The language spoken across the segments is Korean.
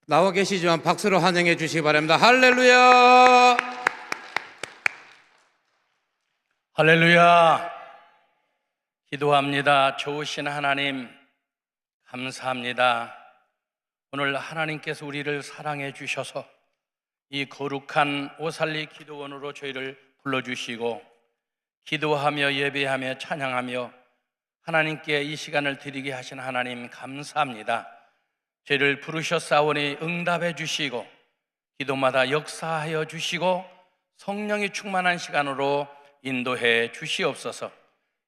나와 계시지만 박수로 환영해 주시기 바랍니다. 할렐루야! 할렐루야! 기도합니다. 좋으신 하나님, 감사합니다. 오늘 하나님께서 우리를 사랑해 주셔서 이 거룩한 오살리 기도원으로 저희를 불러주시고 기도하며 예배하며 찬양하며 하나님께 이 시간을 드리게 하신 하나님 감사합니다. 저희를 부르셨사오니 응답해 주시고 기도마다 역사하여 주시고 성령이 충만한 시간으로 인도해 주시옵소서.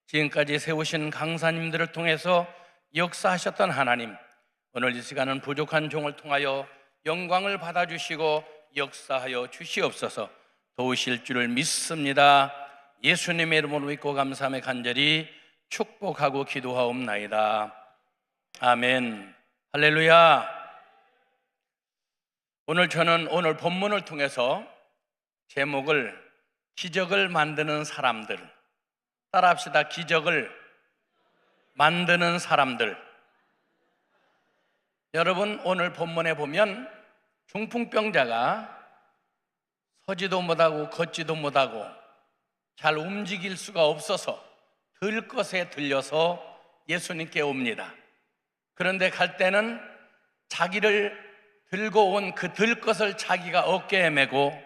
지금까지 세우신 강사님들을 통해서 역사하셨던 하나님, 오늘 이 시간은 부족한 종을 통하여 영광을 받아주시고 역사하여 주시옵소서. 도우실 줄을 믿습니다. 예수님의 이름으로 믿고 감사하며 간절히 축복하고 기도하옵나이다. 아멘. 할렐루야. 오늘 저는 오늘 본문을 통해서 제목을 기적을 만드는 사람들, 따라합시다. 기적을 만드는 사람들. 여러분, 오늘 본문에 보면 중풍병자가 서지도 못하고 걷지도 못하고 잘 움직일 수가 없어서 들것에 들려서 예수님께 옵니다. 그런데 갈 때는 자기를 들고 온 그 들것을 자기가 어깨에 메고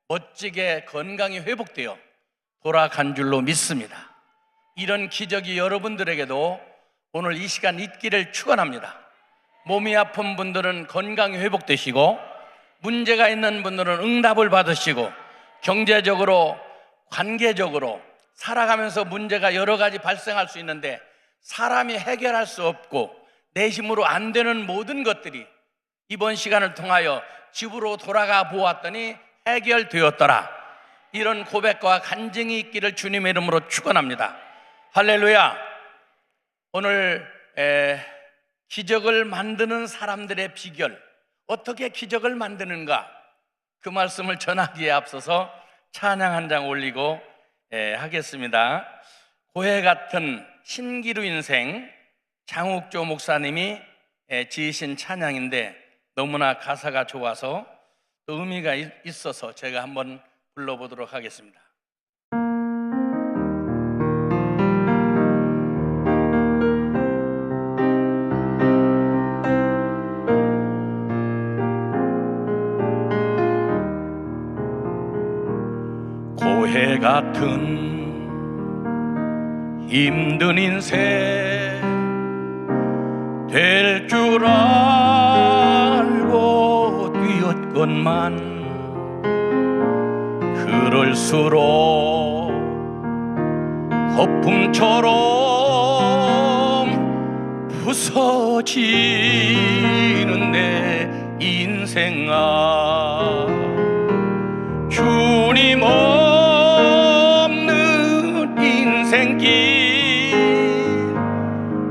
멋지게 건강이 회복되어 돌아간 줄로 믿습니다. 이런 기적이 여러분들에게도 오늘 이 시간 있기를 축원합니다. 몸이 아픈 분들은 건강이 회복되시고 문제가 있는 분들은 응답을 받으시고 경제적으로 관계적으로 살아가면서 문제가 여러 가지 발생할 수 있는데 사람이 해결할 수 없고 내 힘으로 안 되는 모든 것들이 이번 시간을 통하여 집으로 돌아가 보았더니 해결되었더라. 이런 고백과 간증이 있기를 주님의 이름으로 축원합니다. 할렐루야. 오늘 기적을 만드는 사람들의 비결, 어떻게 기적을 만드는가, 그 말씀을 전하기에 앞서서 찬양 한 장 올리고 하겠습니다. 고해 같은 신기루 인생 장욱조 목사님이 지으신 찬양인데 너무나 가사가 좋아서 또 의미가 있어서 제가 한번 불러보도록 하겠습니다. 고해 같은 힘든 인생 될 줄 알고 뛰었건만 그럴수록 거품처럼 부서지는 내 인생아, 주님 없는 인생길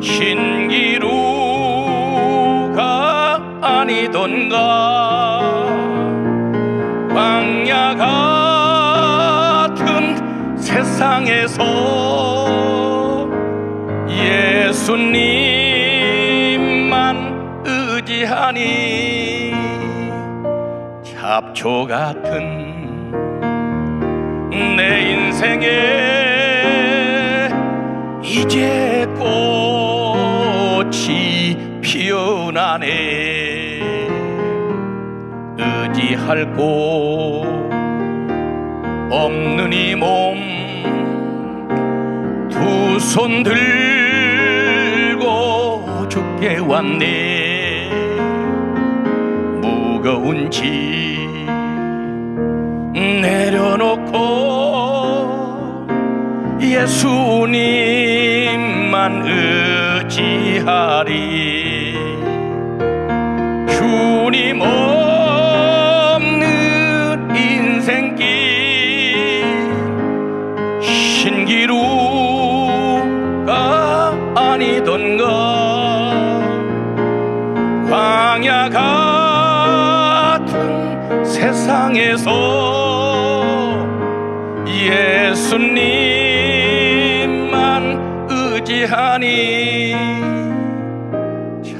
신기루가 아니던가, 광야 같은 세상에서 예수님만 의지하니 잡초 같은 내 인생에 이제 꽃이 피어나네. 의지할 곳 없는 이 몸 두 손 들고 죽게 왔네. 무거운 짐 내려놓고 예수님만 의지하리. 주님 없는 인생길 신기루가 아니던가, 광야 같은 세상에서 예수님만 의지하니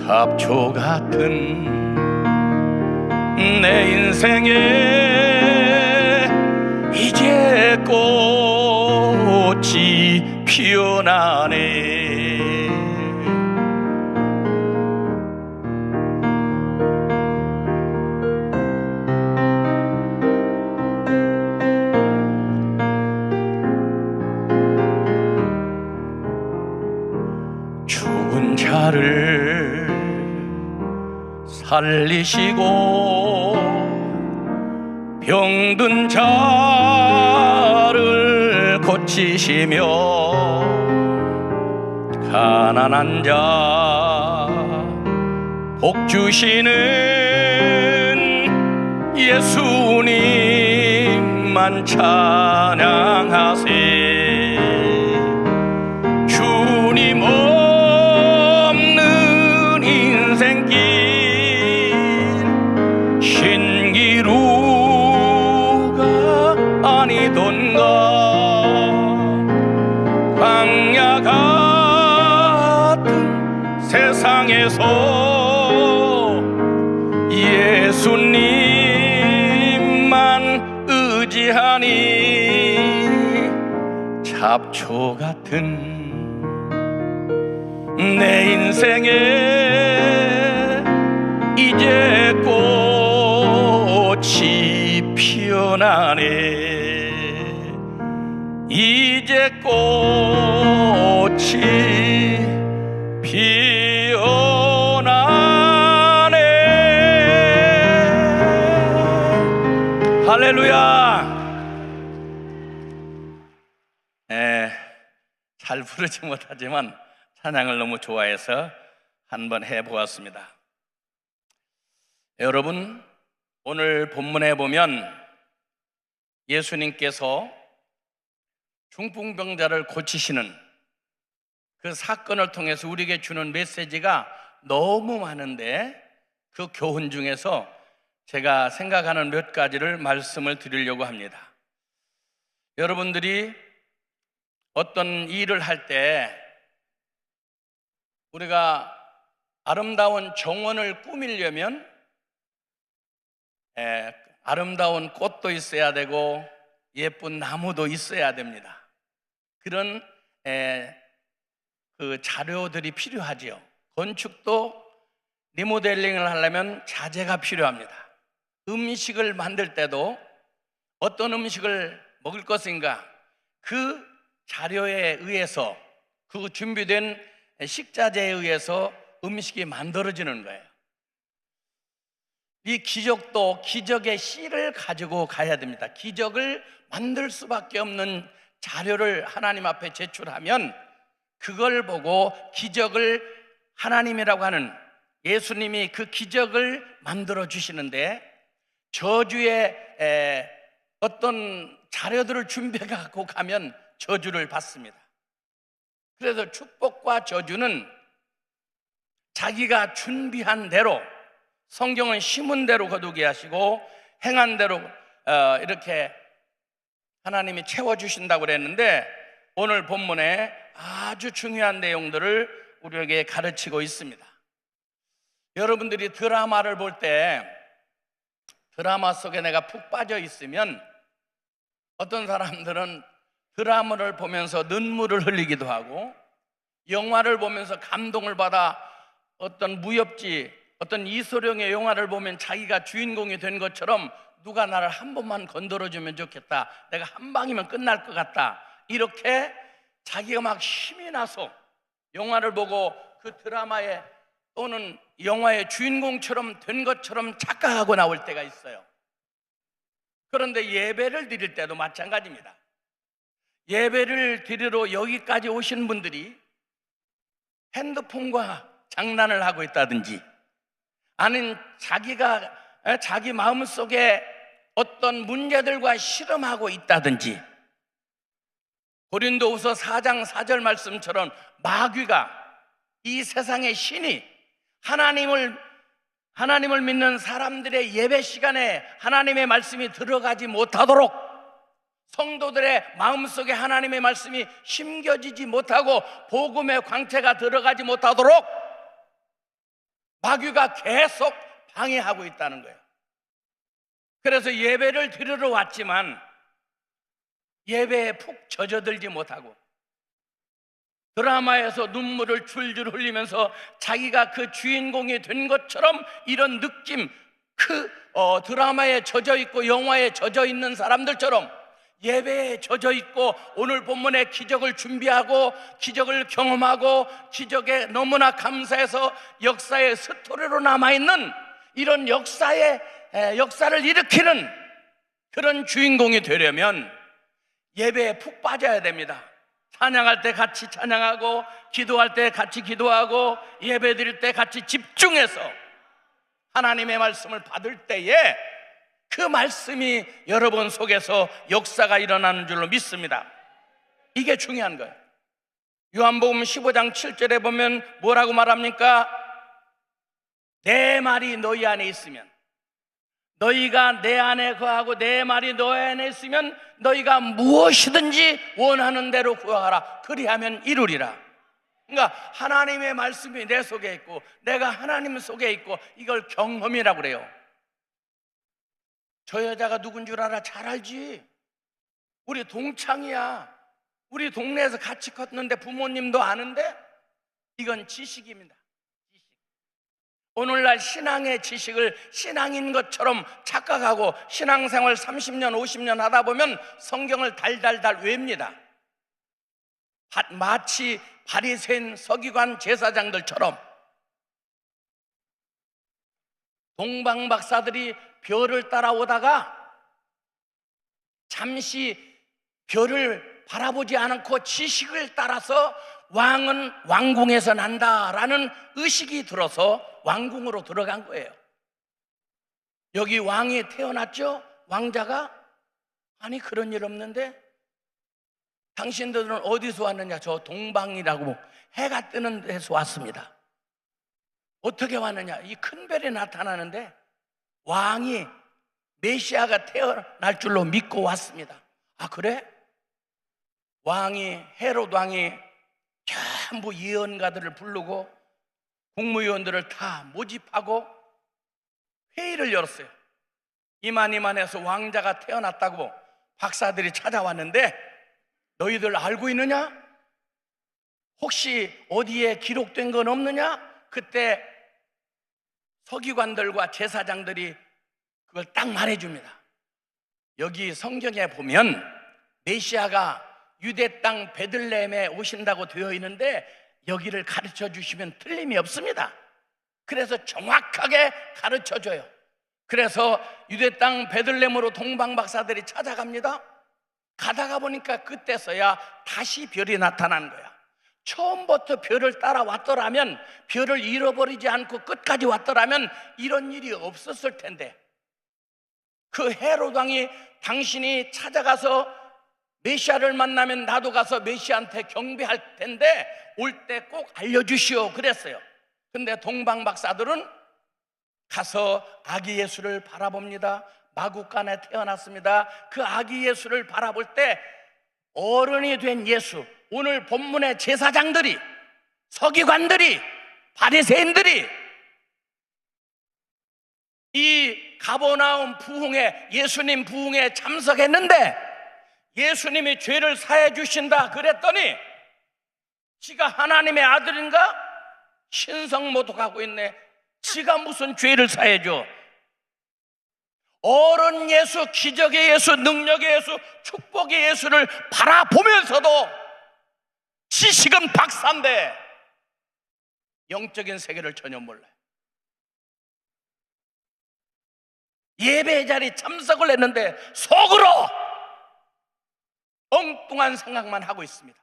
잡초 같은 내 인생에 이제 꽃이 피어나네. 죽은 자를 살리시고 병든 자를 고치시며 가난한 자 복 주시는 예수님만 찬양하세. 주님 없는 인생길 신기루가 아니던가. 광야 같은 세상에서 예수님만 의지하니 잡초 같은 내 인생에 이제 꽃이 피어나네. 이제 꽃이 피어나네. 할렐루야. 잘 부르지 못하지만 찬양을 너무 좋아해서 한번 해보았습니다. 여러분, 오늘 본문에 보면 예수님께서 중풍병자를 고치시는 그 사건을 통해서 우리에게 주는 메시지가 너무 많은데, 그 교훈 중에서 제가 생각하는 몇 가지를 말씀을 드리려고 합니다. 여러분들이 어떤 일을 할 때 우리가 아름다운 정원을 꾸미려면 아름다운 꽃도 있어야 되고 예쁜 나무도 있어야 됩니다. 그런 그 자료들이 필요하지요. 건축도 리모델링을 하려면 자재가 필요합니다. 음식을 만들 때도 어떤 음식을 먹을 것인가, 그 자료에 의해서, 그 준비된 식자재에 의해서 음식이 만들어지는 거예요. 이 기적도 기적의 씨를 가지고 가야 됩니다. 기적을 만들 수밖에 없는 자료를 하나님 앞에 제출하면 그걸 보고 기적을, 하나님이라고 하는 예수님이 그 기적을 만들어 주시는데, 저주의 어떤 자료들을 준비해 갖고 가면 저주를 받습니다. 그래서 축복과 저주는 자기가 준비한 대로, 성경은 심은 대로 거두게 하시고 행한 대로 이렇게 하나님이 채워주신다고 그랬는데, 오늘 본문에 아주 중요한 내용들을 우리에게 가르치고 있습니다. 여러분들이 드라마를 볼 때 드라마 속에 내가 푹 빠져 있으면 어떤 사람들은 드라마를 보면서 눈물을 흘리기도 하고, 영화를 보면서 감동을 받아 어떤 무협지, 어떤 이소룡의 영화를 보면 자기가 주인공이 된 것처럼 누가 나를 한 번만 건드려주면 좋겠다, 내가 한 방이면 끝날 것 같다, 이렇게 자기가 막 힘이 나서 영화를 보고 그 드라마에 또는 영화의 주인공처럼 된 것처럼 착각하고 나올 때가 있어요. 그런데 예배를 드릴 때도 마찬가지입니다. 예배를 드리러 여기까지 오신 분들이 핸드폰과 장난을 하고 있다든지, 아니면 자기 마음속에 어떤 문제들과 씨름하고 있다든지, 고린도후서 4장 4절 말씀처럼 마귀가, 이 세상의 신이 하나님을 믿는 사람들의 예배 시간에 하나님의 말씀이 들어가지 못하도록, 성도들의 마음속에 하나님의 말씀이 심겨지지 못하고 복음의 광채가 들어가지 못하도록 마귀가 계속 방해하고 있다는 거예요. 그래서 예배를 드리러 왔지만 예배에 푹 젖어들지 못하고 드라마에서 눈물을 줄줄 흘리면서 자기가 그 주인공이 된 것처럼 이런 느낌, 드라마에 젖어 있고 영화에 젖어 있는 사람들처럼 예배에 젖어 있고 오늘 본문에 기적을 준비하고 기적을 경험하고 기적에 너무나 감사해서 역사의 스토리로 남아있는 이런 역사를 일으키는 그런 주인공이 되려면 예배에 푹 빠져야 됩니다. 찬양할 때 같이 찬양하고 기도할 때 같이 기도하고 예배 드릴 때 같이 집중해서 하나님의 말씀을 받을 때에 그 말씀이 여러분 속에서 역사가 일어나는 줄로 믿습니다. 이게 중요한 거예요. 요한복음 15장 7절에 보면 뭐라고 말합니까? 내 말이 너희 안에 있으면, 너희가 내 안에 거하고 내 말이 너희 안에 있으면 너희가 무엇이든지 원하는 대로 구하라. 그리하면 이루리라. 그러니까 하나님의 말씀이 내 속에 있고 내가 하나님 속에 있고 이걸 경험이라고 그래요. 저 여자가 누군 줄 알아? 잘 알지. 우리 동창이야. 우리 동네에서 같이 컸는데 부모님도 아는데 이건 지식입니다. 지식. 오늘날 신앙의 지식을 신앙인 것처럼 착각하고 신앙생활 30년 50년 하다 보면 성경을 달달달 외웁니다. 마치 바리새인 서기관 제사장들처럼 동방박사들이 별을 따라오다가 잠시 별을 바라보지 않고 지식을 따라서 왕은 왕궁에서 난다라는 의식이 들어서 왕궁으로 들어간 거예요. 여기 왕이 태어났죠? 왕자가? 아니 그런 일 없는데 당신들은 어디서 왔느냐? 저 동방이라고 해가 뜨는 데서 왔습니다. 어떻게 왔느냐? 이 큰 별이 나타나는데 왕이 메시아가 태어날 줄로 믿고 왔습니다. 아 그래? 헤롯 왕이 전부 예언가들을 부르고 국무위원들을 다 모집하고 회의를 열었어요. 이만해서 왕자가 태어났다고 박사들이 찾아왔는데 너희들 알고 있느냐? 혹시 어디에 기록된 건 없느냐? 그때 서기관들과 제사장들이 그걸 딱 말해줍니다. 여기 성경에 보면 메시아가 유대 땅 베들레헴에 오신다고 되어 있는데 여기를 가르쳐 주시면 틀림이 없습니다. 그래서 정확하게 가르쳐 줘요. 그래서 유대 땅 베들레헴으로 동방박사들이 찾아갑니다. 가다가 보니까 그때서야 다시 별이 나타난 거야. 처음부터 별을 따라왔더라면, 별을 잃어버리지 않고 끝까지 왔더라면 이런 일이 없었을 텐데, 그 헤롯 왕이 당신이 찾아가서 메시아를 만나면 나도 가서 메시아한테 경배할 텐데 올 때 꼭 알려주시오 그랬어요. 근데 동방박사들은 가서 아기 예수를 바라봅니다. 마구간에 태어났습니다. 그 아기 예수를 바라볼 때 어른이 된 예수, 오늘 본문의 제사장들이, 서기관들이, 바리새인들이 이 가버나움 부흥회, 예수님 부흥회에 참석했는데 예수님이 죄를 사해 주신다 그랬더니 지가 하나님의 아들인가? 신성모독하고 있네. 지가 무슨 죄를 사해 줘? 어른 예수, 기적의 예수, 능력의 예수, 축복의 예수를 바라보면서도 지식은 박사인데 영적인 세계를 전혀 몰라요. 예배 자리 참석을 했는데 속으로 엉뚱한 생각만 하고 있습니다.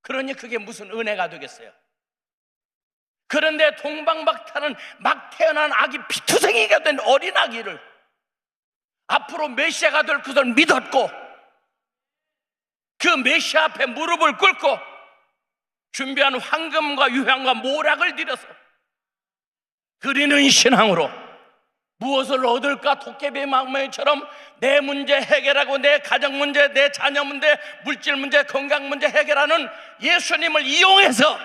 그러니 그게 무슨 은혜가 되겠어요? 그런데 동방박사는 막 태어난 아기, 피투성이가 된 어린 아기를 앞으로 메시아가 될 것을 믿었고 그 메시아 앞에 무릎을 꿇고 준비한 황금과 유향과 모락을 들여서 드리는 신앙으로 무엇을 얻을까? 도깨비 망명처럼 내 문제 해결하고 내 가정 문제, 내 자녀 문제, 물질 문제, 건강 문제 해결하는 예수님을 이용해서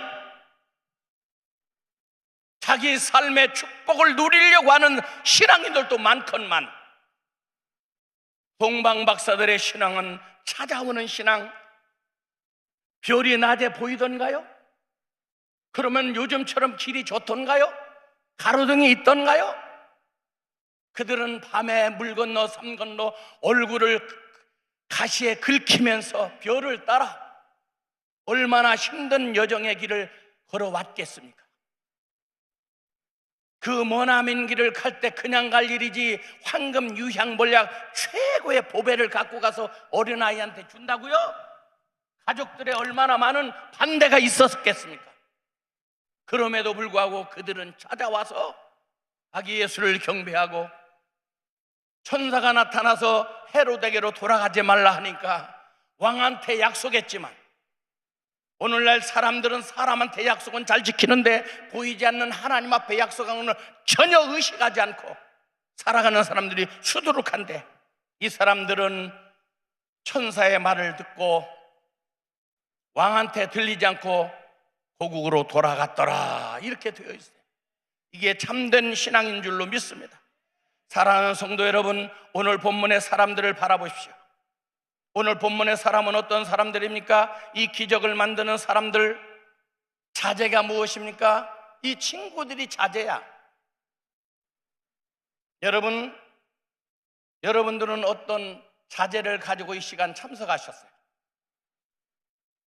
자기 삶의 축복을 누리려고 하는 신앙인들도 많건만 동방박사들의 신앙은 찾아오는 신앙. 별이 낮에 보이던가요? 그러면 요즘처럼 길이 좋던가요? 가로등이 있던가요? 그들은 밤에 물 건너 산 건너 얼굴을 가시에 긁히면서 별을 따라 얼마나 힘든 여정의 길을 걸어왔겠습니까? 그 머나먼 길을 갈 때 그냥 갈 일이지 황금 유향몰약 최고의 보배를 갖고 가서 어린아이한테 준다고요? 가족들의 얼마나 많은 반대가 있었겠습니까? 그럼에도 불구하고 그들은 찾아와서 아기 예수를 경배하고 천사가 나타나서 헤로데게로 돌아가지 말라 하니까 왕한테 약속했지만, 오늘날 사람들은 사람한테 약속은 잘 지키는데 보이지 않는 하나님 앞에 약속한 것을 전혀 의식하지 않고 살아가는 사람들이 수두룩한데, 이 사람들은 천사의 말을 듣고 왕한테 들리지 않고 고국으로 돌아갔더라, 이렇게 되어 있어요. 이게 참된 신앙인 줄로 믿습니다. 사랑하는 성도 여러분, 오늘 본문의 사람들을 바라보십시오. 오늘 본문의 사람은 어떤 사람들입니까? 이 기적을 만드는 사람들. 자제가 무엇입니까? 이 친구들이 자제야. 여러분들은 어떤 자제를 가지고 이 시간 참석하셨어요?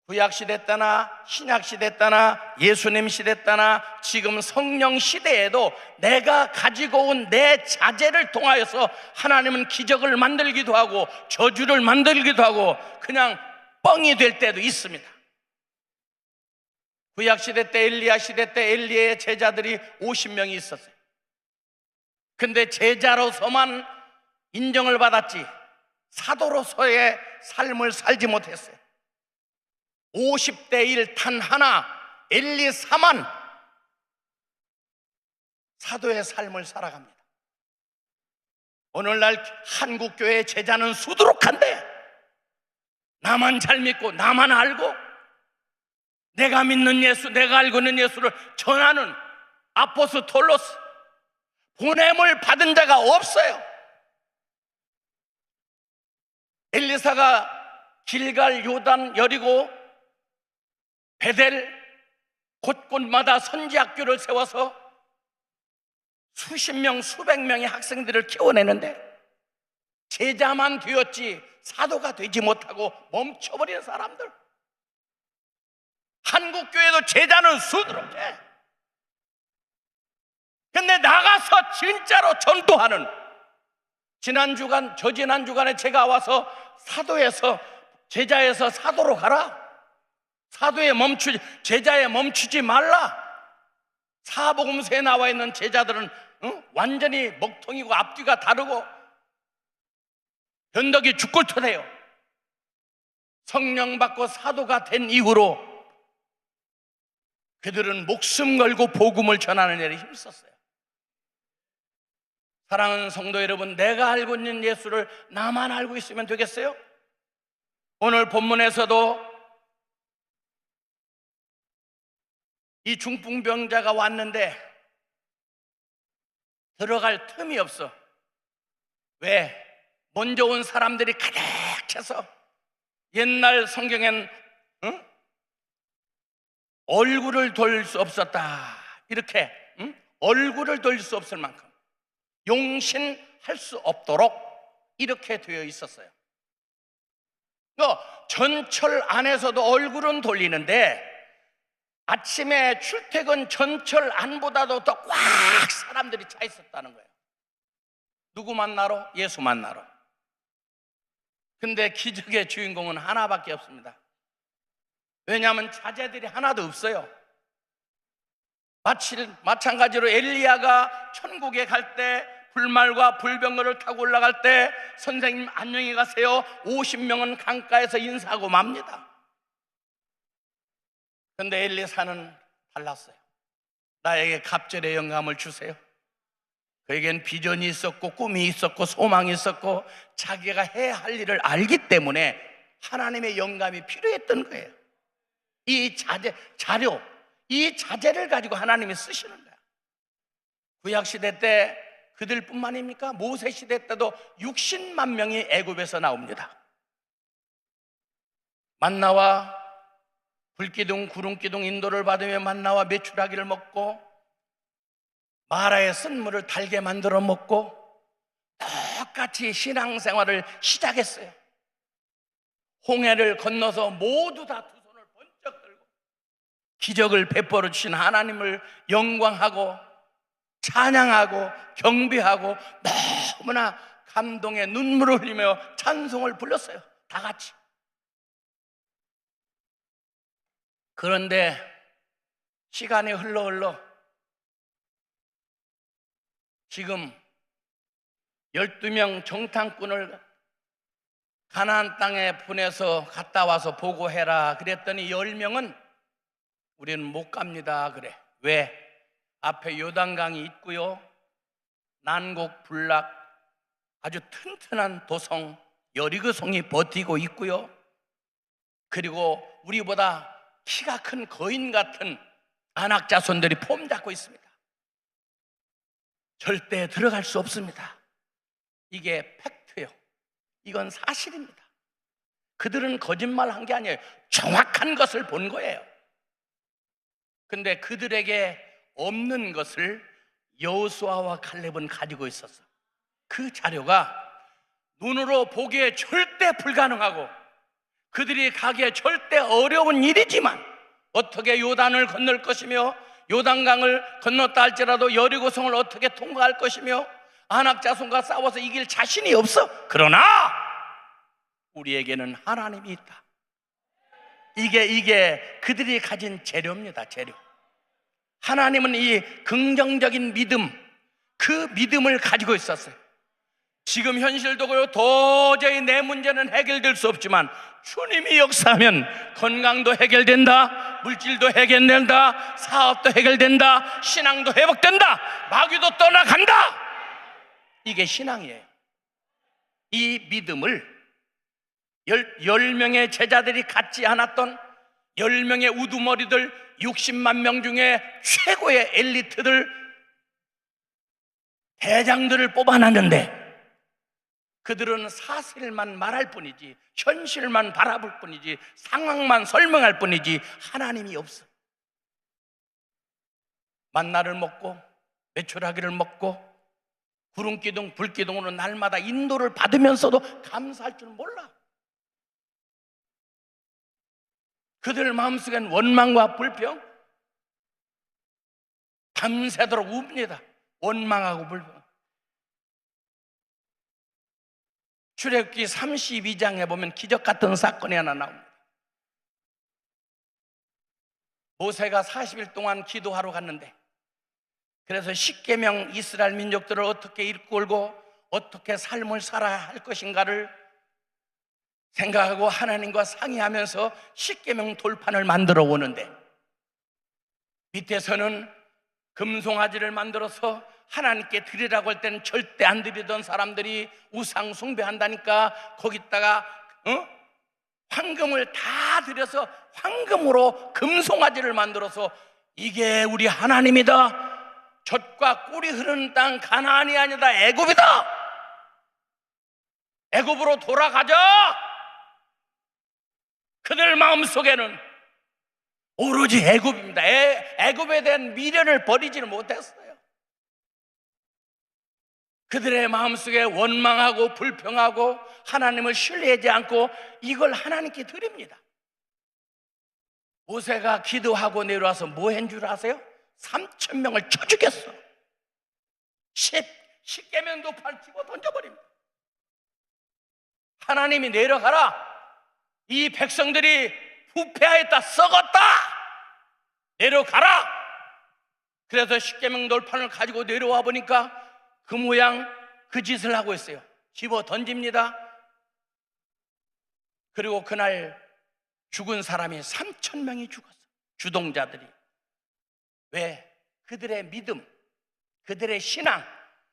구약시대 때나 신약시대 때나 예수님 시대 때나 지금 성령 시대에도 내가 가지고 온 내 자제를 통하여서 하나님은 기적을 만들기도 하고 저주를 만들기도 하고 그냥 뻥이 될 때도 있습니다. 구약시대 때 엘리야 시대 때 엘리야의 제자들이 50명이 있었어요. 근데 제자로서만 인정을 받았지 사도로서의 삶을 살지 못했어요. 50대 1 단 하나 엘리사만 사도의 삶을 살아갑니다. 오늘날 한국교회의 제자는 수두룩한데 나만 잘 믿고 나만 알고 내가 믿는 예수, 내가 알고 있는 예수를 전하는 아포스톨로스, 보냄을 받은 자가 없어요. 엘리사가 길갈, 요단, 여리고, 베델 곳곳마다 선지학교를 세워서 수십 명, 수백 명의 학생들을 키워내는데 제자만 되었지 사도가 되지 못하고 멈춰버린 사람들. 한국교회도 제자는 수두룩해. 근데 나가서 진짜로 전도하는, 저지난 주간에 제가 와서 사도에서 제자에서 사도로 가라, 제자에 멈추지 말라. 사복음서에 나와 있는 제자들은 완전히 먹통이고 앞뒤가 다르고 변덕이 죽골토돼요. 성령 받고 사도가 된 이후로 그들은 목숨 걸고 복음을 전하는 일에 힘썼어요. 사랑하는 성도 여러분, 내가 알고 있는 예수를 나만 알고 있으면 되겠어요? 오늘 본문에서도 이 중풍병자가 왔는데 들어갈 틈이 없어. 왜? 먼저 온 사람들이 가득 차서, 옛날 성경엔 얼굴을 돌릴 수 없었다, 이렇게 얼굴을 돌릴 수 없을 만큼 용신할 수 없도록 이렇게 되어 있었어요. 전철 안에서도 얼굴은 돌리는데 아침에 출퇴근 전철 안보다도 더 꽉 사람들이 차 있었다는 거예요. 누구 만나러? 예수 만나러. 근데 기적의 주인공은 하나밖에 없습니다. 왜냐하면 자제들이 하나도 없어요. 마찬가지로 엘리야가 천국에 갈 때 불말과 불병거를 타고 올라갈 때 선생님 안녕히 가세요 50명은 강가에서 인사하고 맙니다. 그런데 엘리사는 달랐어요. 나에게 갑절의 영감을 주세요. 그에겐 비전이 있었고 꿈이 있었고 소망이 있었고 자기가 해야 할 일을 알기 때문에 하나님의 영감이 필요했던 거예요. 이 자제를 가지고 하나님이 쓰시는 거야. 구약시대 때 그들뿐만입니까? 모세 시대 때도 60만 명이 애굽에서 나옵니다. 만나와 불기둥, 구름기둥 인도를 받으며 만나와 메추라기를 먹고 마라의 쓴물을 달게 만들어 먹고 똑같이 신앙생활을 시작했어요. 홍해를 건너서 모두 다 두 손을 번쩍 들고 기적을 베풀어 주신 하나님을 영광하고 찬양하고 경배하고 너무나 감동의 눈물을 흘리며 찬송을 불렀어요. 다 같이. 그런데 시간이 흘러 지금 12명 정탐꾼을 가나안 땅에 보내서 갔다 와서 보고해라 그랬더니 10명은 우리는 못 갑니다 그래. 왜? 앞에 요단강이 있고요, 난곡 불락 아주 튼튼한 도성 여리고성이 버티고 있고요, 그리고 우리보다 키가 큰 거인 같은 아낙 자손들이 폼 잡고 있습니다. 절대 들어갈 수 없습니다. 이게 팩트예요. 이건 사실입니다. 그들은 거짓말한 게 아니에요. 정확한 것을 본 거예요. 근데 그들에게 없는 것을 여호수아와 칼렙은 가지고 있었어. 그 자료가 눈으로 보기에 절대 불가능하고 그들이 가기에 절대 어려운 일이지만 어떻게 요단을 건널 것이며 요단강을 건넜다 할지라도 여리고성을 어떻게 통과할 것이며 아낙 자손과 싸워서 이길 자신이 없어. 그러나 우리에게는 하나님이 있다. 이게 그들이 가진 재료입니다. 재료. 하나님은 이 긍정적인 믿음, 그 믿음을 가지고 있었어요. 지금 현실도 도저히 내 문제는 해결될 수 없지만 주님이 역사하면 건강도 해결된다, 물질도 해결된다, 사업도 해결된다, 신앙도 회복된다, 마귀도 떠나간다. 이게 신앙이에요. 이 믿음을 10명의 제자들이 갖지 않았던 10명의 우두머리들 60만 명 중에 최고의 엘리트들, 대장들을 뽑아놨는데 그들은 사실만 말할 뿐이지, 현실만 바라볼 뿐이지, 상황만 설명할 뿐이지 하나님이 없어. 만나를 먹고 메추라기를 먹고 구름기둥 불기둥으로 날마다 인도를 받으면서도 감사할 줄 몰라. 그들 마음속엔 원망과 불평, 밤새도록 웁니다. 원망하고 불평. 출애굽기 32장에 보면 기적 같은 사건이 하나 나옵니다. 모세가 40일 동안 기도하러 갔는데, 그래서 10계명 이스라엘 민족들을 어떻게 이끌고 어떻게 삶을 살아야 할 것인가를 생각하고 하나님과 상의하면서 10계명 돌판을 만들어 오는데, 밑에서는 금송아지를 만들어서 하나님께 드리라고 할 때는 절대 안 드리던 사람들이 우상 숭배한다니까 거기다가 황금을 다 들여서 황금으로 금송아지를 만들어서 이게 우리 하나님이다, 젖과 꿀이 흐르는 땅 가나안이 아니다, 애굽이다, 애굽으로 돌아가자. 그들 마음속에는 오로지 애굽입니다. 애굽에 대한 미련을 버리지를 못했어요. 그들의 마음속에 원망하고 불평하고 하나님을 신뢰하지 않고 이걸 하나님께 드립니다. 모세가 기도하고 내려와서 뭐 한 줄 아세요? 3,000명을 쳐 죽였어. 10계명 돌판을 집어 던져버립니다. 하나님이 내려가라, 이 백성들이 부패하였다, 썩었다, 내려가라. 그래서 10계명 돌판을 가지고 내려와 보니까 그 모양 그 짓을 하고 있어요. 집어 던집니다. 그리고 그날 죽은 사람이 3,000명이 죽었어요. 주동자들이. 왜? 그들의 믿음, 그들의 신앙,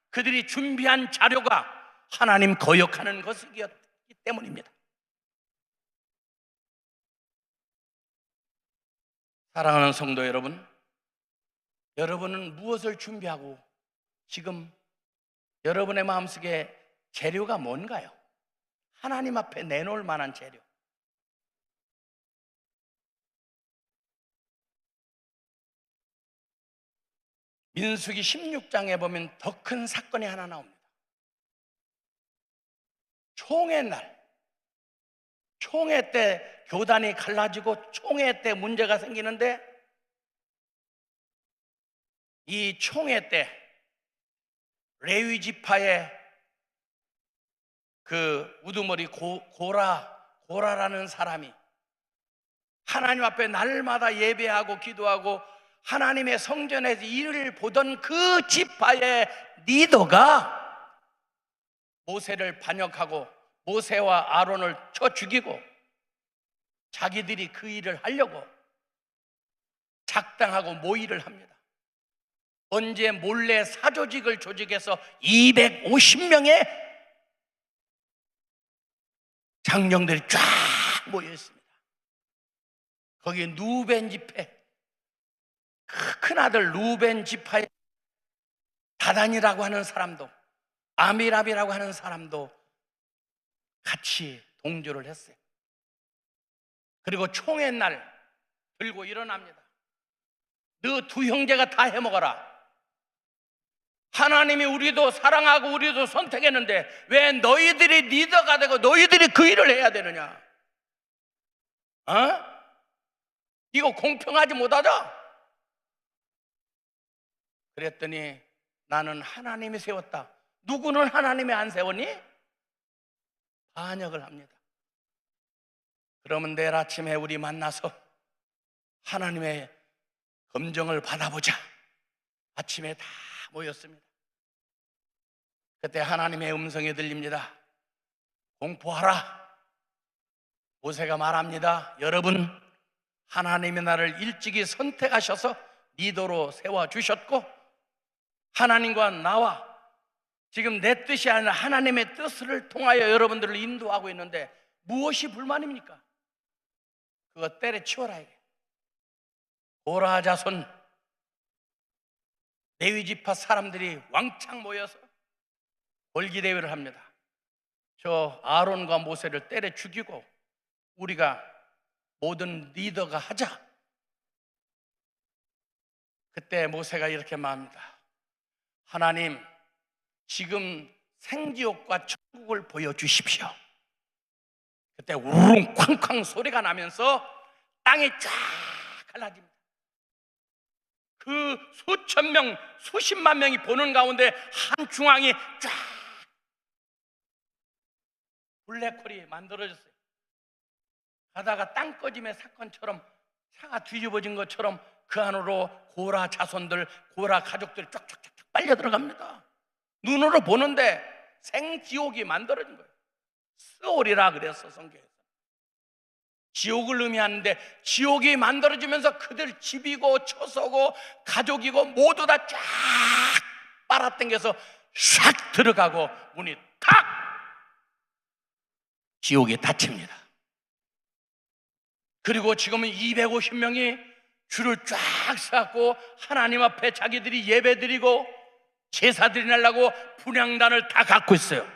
그들이 준비한 자료가 하나님 거역하는 것이기 때문입니다. 사랑하는 성도 여러분, 여러분은 무엇을 준비하고 지금 여러분의 마음속에 재료가 뭔가요? 하나님 앞에 내놓을 만한 재료. 민수기 16장에 보면 더 큰 사건이 하나 나옵니다. 총회 날, 총회 때 교단이 갈라지고 총회 때 문제가 생기는데, 이 총회 때 레위 지파의 그 우두머리 고라라는 사람이 하나님 앞에 날마다 예배하고 기도하고 하나님의 성전에서 일을 보던 그 지파의 리더가 모세를 반역하고 모세와 아론을 쳐 죽이고 자기들이 그 일을 하려고 작당하고 모의를 합니다. 언제 몰래 사조직을 조직해서 250명의 장령들이 쫙 모여 있습니다. 거기에 루벤 지파, 큰아들 루벤 지파의 다단이라고 하는 사람도, 아미랍이라고 하는 사람도 같이 동조를 했어요. 그리고 총회 날 들고 일어납니다. 너 두 형제가 다 해먹어라. 하나님이 우리도 사랑하고 우리도 선택했는데 왜 너희들이 리더가 되고 너희들이 그 일을 해야 되느냐? 이거 공평하지 못하죠? 그랬더니 나는 하나님이 세웠다. 누구는 하나님이 안 세우니? 반역을 합니다. 그러면 내일 아침에 우리 만나서 하나님의 검정을 받아보자. 아침에 다 모였습니다. 그때 하나님의 음성이 들립니다. 공포하라. 모세가 말합니다. 여러분, 하나님이 나를 일찍이 선택하셔서 리더로 세워주셨고 하나님과 나와 지금 내 뜻이 아니라 하나님의 뜻을 통하여 여러분들을 인도하고 있는데 무엇이 불만입니까? 그거 때려치워라. 이게 고라 자손 레위 지파 사람들이 왕창 모여서 벌기 대회를 합니다. 저 아론과 모세를 때려 죽이고 우리가 모든 리더가 하자. 그때 모세가 이렇게 말합니다. 하나님, 지금 생지옥과 천국을 보여주십시오. 그때 우릉 쾅쾅 소리가 나면서 땅이 쫙 갈라집니다. 그 수천 명, 수십만 명이 보는 가운데 한 중앙이 쫙 블랙홀이 만들어졌어요. 가다가 땅 꺼짐의 사건처럼 차가 뒤집어진 것처럼 그 안으로 고라 자손들, 고라 가족들이 쫙쫙쫙 빨려 들어갑니다. 눈으로 보는데 생지옥이 만들어진 거예요. 스올이라 그랬어, 성경에서. 지옥을 의미하는데 지옥이 만들어지면서 그들 집이고 처소고 가족이고 모두 다 쫙 빨아당겨서 샥 들어가고 문이 탁 지옥에 닫힙니다. 그리고 지금은 250명이 줄을 쫙 서고 하나님 앞에 자기들이 예배드리고 제사드리려고 분향단을 다 갖고 있어요.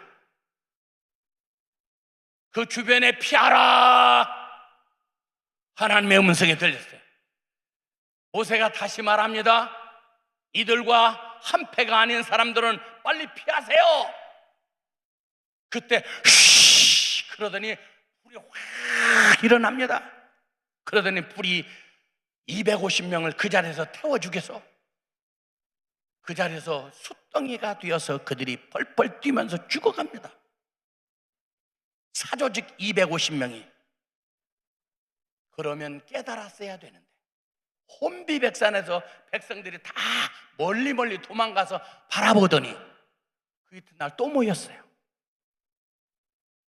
그 주변에 피하라 하나님의 음성이 들렸어요. 모세가 다시 말합니다. 이들과 한패가 아닌 사람들은 빨리 피하세요. 그때 휘 그러더니 불이 확 일어납니다. 그러더니 불이 250명을 그 자리에서 태워 죽여서 그 자리에서 숯덩이가 되어서 그들이 펄펄 뛰면서 죽어갑니다. 사조직 250명이. 그러면 깨달았어야 되는데 혼비백산에서 백성들이 다 멀리 도망가서 바라보더니 그 이튿날 또 모였어요.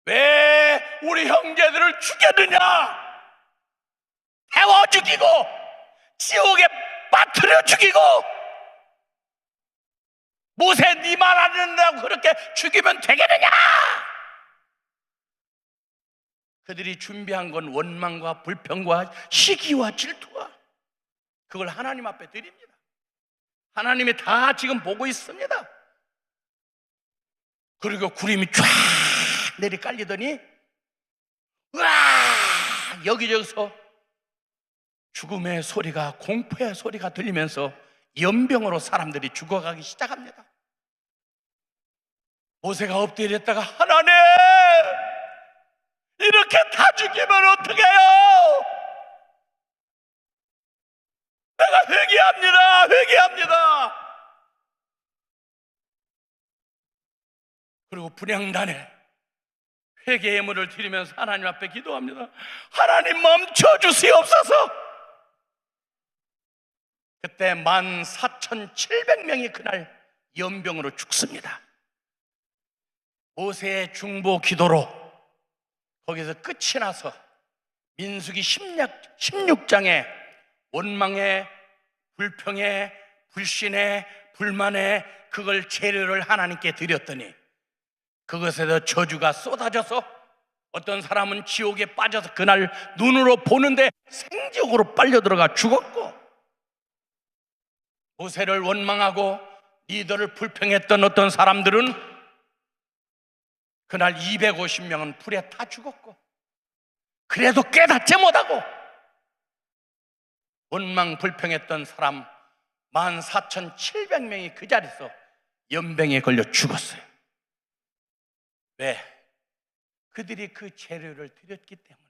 왜 우리 형제들을 죽였느냐? 태워 죽이고 지옥에 빠뜨려 죽이고 모세 네 말 안 듣는다고 그렇게 죽이면 되겠느냐? 그들이 준비한 건 원망과 불평과 시기와 질투와 그걸 하나님 앞에 드립니다. 하나님이 다 지금 보고 있습니다. 그리고 구름이 쫙 내리 깔리더니 으아! 여기저기서 죽음의 소리가, 공포의 소리가 들리면서 연병으로 사람들이 죽어가기 시작합니다. 모세가 엎드렸다가 하나님, 이렇게 다 죽이면 어떡해요? 내가 회개합니다. 그리고 분향단에 회개의 물을 드리면서 하나님 앞에 기도합니다. 하나님, 멈춰 주시옵소서. 그때 14,700명이 그날 연병으로 죽습니다. 모세의 중보 기도로 거기서 끝이 나서 민수기 16장에 원망에, 불평에, 불신에, 불만에 그걸 재료를 하나님께 드렸더니 그것에서 저주가 쏟아져서 어떤 사람은 지옥에 빠져서 그날 눈으로 보는데 생지옥으로 빨려 들어가 죽었고, 모세를 원망하고 리더를 불평했던 어떤 사람들은 그날 250명은 불에 타 죽었고, 그래도 깨닫지 못하고 원망 불평했던 사람 14,700명이 그 자리에서 연병에 걸려 죽었어요. 왜? 그들이 그 재료를 드렸기 때문에.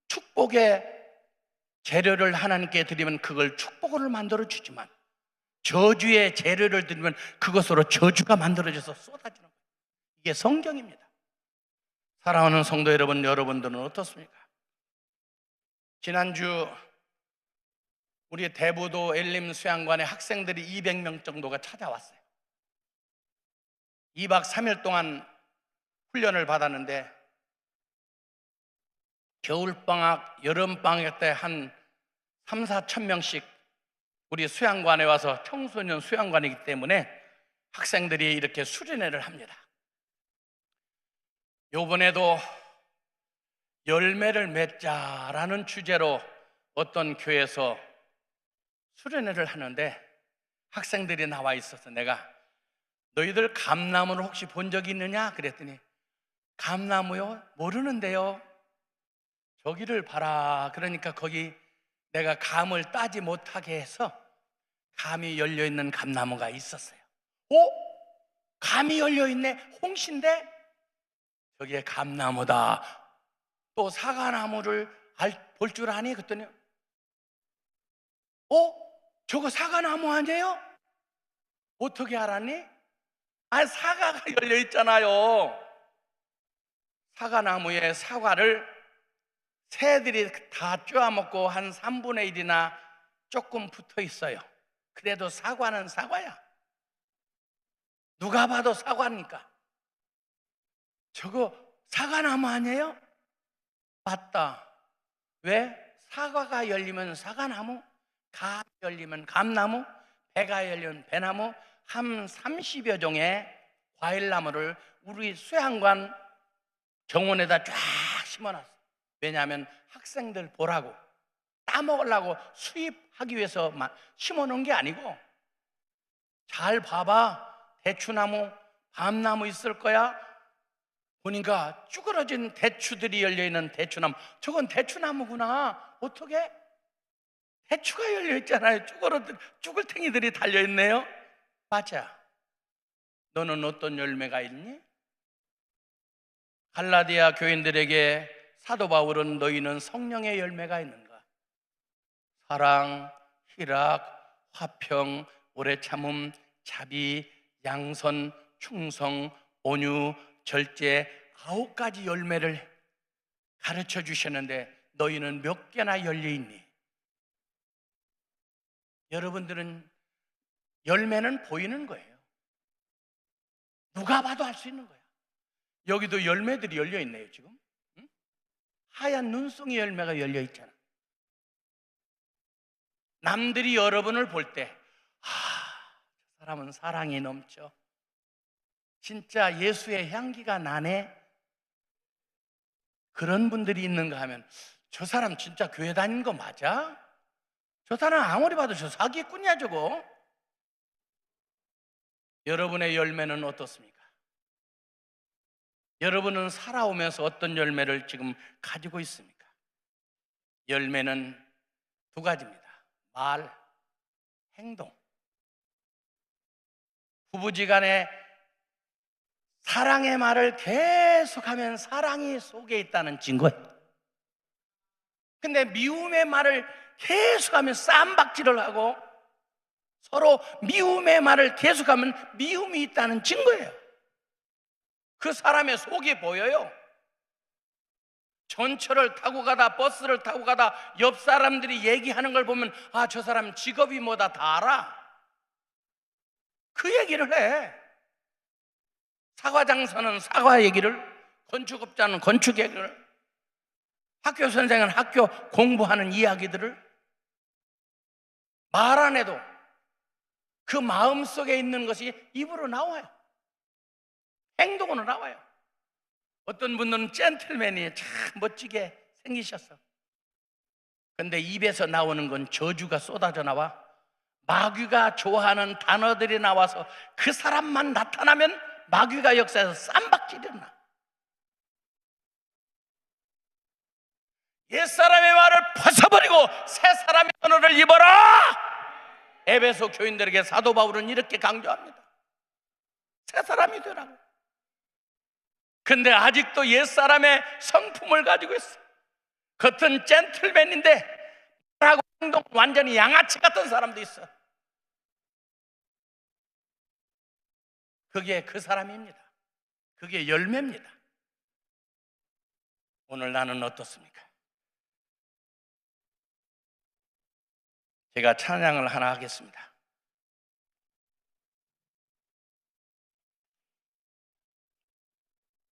축복의 재료를 하나님께 드리면 그걸 축복으로 만들어 주지만, 저주의 재료를 드리면 그것으로 저주가 만들어져서 쏟아지는 거예요. 이게 성경입니다. 사랑하는 성도 여러분, 여러분들은 어떻습니까? 지난주 우리 대부도 엘림 수양관에 학생들이 200명 정도가 찾아왔어요. 2박 3일 동안 훈련을 받았는데, 겨울방학, 여름방학 때 한 3, 4천 명씩 우리 수양관에 와서, 청소년 수양관이기 때문에 학생들이 이렇게 수련회를 합니다. 요번에도 열매를 맺자라는 주제로 어떤 교회에서 수련회를 하는데 학생들이 나와 있어서 내가 너희들 감나무를 혹시 본 적이 있느냐? 그랬더니 감나무요? 모르는데요. 저기를 봐라. 그러니까 거기 내가 감을 따지 못하게 해서 감이 열려있는 감나무가 있었어요. 오? 감이 열려있네? 홍시인데? 저기에 감나무다. 또 사과나무를 볼 줄 아니? 그랬더니 저거 사과나무 아니에요? 어떻게 알았니? 아, 사과가 열려있잖아요. 사과나무에 사과를 새들이 다 쪼아먹고 한 3분의 1이나 조금 붙어 있어요. 그래도 사과는 사과야. 누가 봐도 사과니까. 저거 사과나무 아니에요? 맞다. 왜? 사과가 열리면 사과나무, 감이 열리면 감나무, 배가 열리면 배나무, 한 30여 종의 과일나무를 우리 수양관 정원에다 쫙 심어놨어요. 왜냐하면 학생들 보라고, 따먹으려고 수입하기 위해서 심어놓은 게 아니고, 잘 봐봐. 대추나무, 밤나무 있을 거야. 보니까 쭈그러진 대추들이 열려있는 대추나무. 저건 대추나무구나. 어떻게? 대추가 열려있잖아요. 쭈글탱이들이 달려있네요. 맞아. 너는 어떤 열매가 있니? 갈라디아 교인들에게 사도 바울은 너희는 성령의 열매가 있는가? 사랑, 희락, 화평, 오래 참음, 자비, 양선, 충성, 온유, 절제, 9가지 열매를 가르쳐 주셨는데 너희는 몇 개나 열려 있니? 여러분들은 열매는 보이는 거예요. 누가 봐도 알 수 있는 거야. 여기도 열매들이 열려 있네요. 지금 하얀 눈송이 열매가 열려 있잖아. 남들이 여러분을 볼 때, 저 사람은 사랑이 넘쳐, 진짜 예수의 향기가 나네, 그런 분들이 있는가 하면, 저 사람 진짜 교회 다니는 거 맞아? 저 사람 아무리 봐도 저 사기꾼이야 저거. 여러분의 열매는 어떻습니까? 여러분은 살아오면서 어떤 열매를 지금 가지고 있습니까? 열매는 두 가지입니다. 말, 행동. 부부지간에 사랑의 말을 계속하면 사랑이 속에 있다는 증거예요. 근데 미움의 말을 계속하면 쌈박질을 하고 서로 미움의 말을 계속하면 미움이 있다는 증거예요. 그 사람의 속이 보여요. 전철을 타고 가다, 버스를 타고 가다 옆 사람들이 얘기하는 걸 보면 아, 저 사람 직업이 뭐다 다 알아. 그 얘기를 해. 사과장사는 사과 얘기를, 건축업자는 건축 얘기를, 학교 선생은 학교 공부하는 이야기들을 말 안 해도 그 마음속에 있는 것이 입으로 나와요. 행동으로 나와요. 어떤 분들은 젠틀맨이 참 멋지게 생기셨어. 근데 입에서 나오는 건 저주가 쏟아져 나와. 마귀가 좋아하는 단어들이 나와서 그 사람만 나타나면 마귀가 역사에서 쌈박질이 나. 옛사람의 말을 벗어버리고 새 사람의 언어를 입어라. 에베소 교인들에게 사도 바울은 이렇게 강조합니다. 새 사람이 되라고. 근데 아직도 옛사람의 성품을 가지고 있어. 겉은 젠틀맨인데 말하고 행동 완전히 양아치 같은 사람도 있어. 그게 그 사람입니다. 그게 열매입니다. 오늘 나는 어떻습니까? 제가 찬양을 하나 하겠습니다.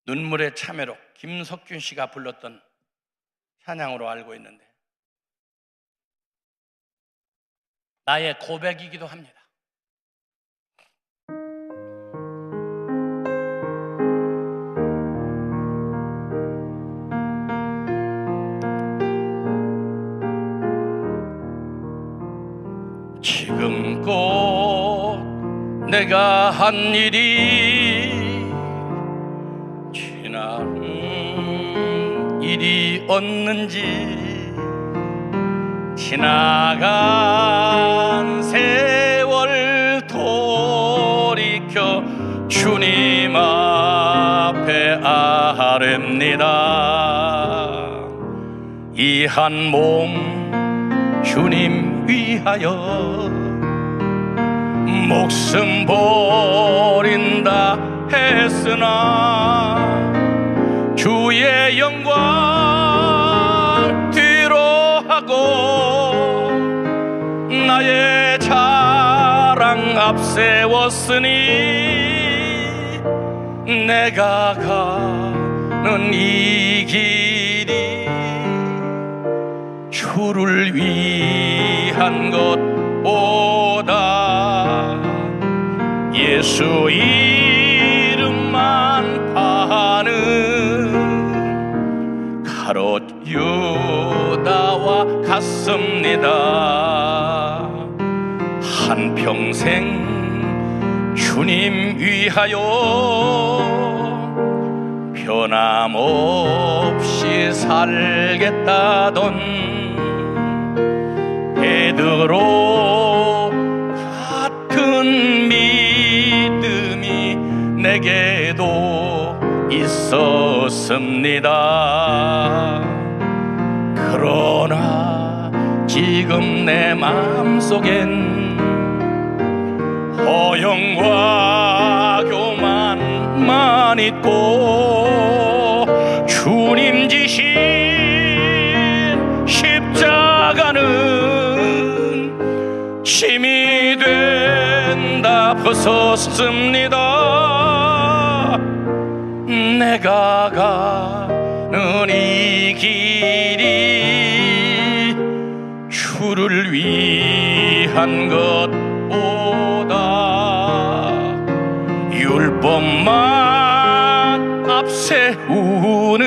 눈물의 참회로 김석균 씨가 불렀던 찬양으로 알고 있는데 나의 고백이기도 합니다. 지금껏 내가 한 일이 지난 일이 없는지 지나간 세월 돌이켜 주님 앞에 아뢰옵니다. 이 한 몸 주님 위하여 목숨 버린다 했으나 주의 영광 뒤로 하고 나의 자랑 앞세웠으니 내가 가는 이 길이 주를 위한 것보다 예수 이름만 파는 가롯 유다와 같습니다. 한평생 주님 위하여 변함없이 살겠다던 베드로 같은 믿음이 내게도 있었습니다. 그러나 지금 내 마음속엔 허영과 교만만 있고 주님 지신 십자가는 짐이 된다 벗었습니다. 내가 가는 이 길이 주를 위한 것보다 율법만 앞세우는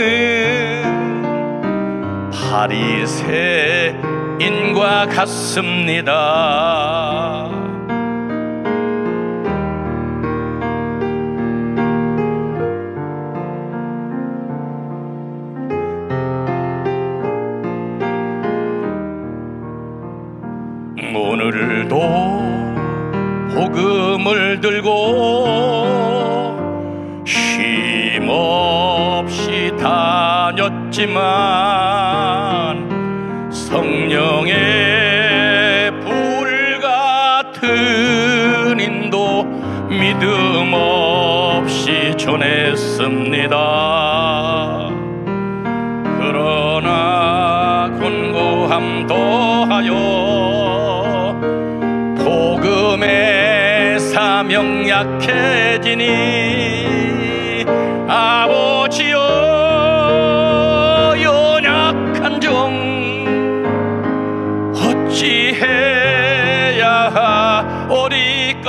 바리새인과 같습니다. 복음을 들고 쉼없이 다녔지만 성령의 불같은 인도 믿음 없이 전했습니다. 그러나 곤고함 더하여 복음의 사명 약해지니 아버지여 연약한 종 어찌해야 하오리까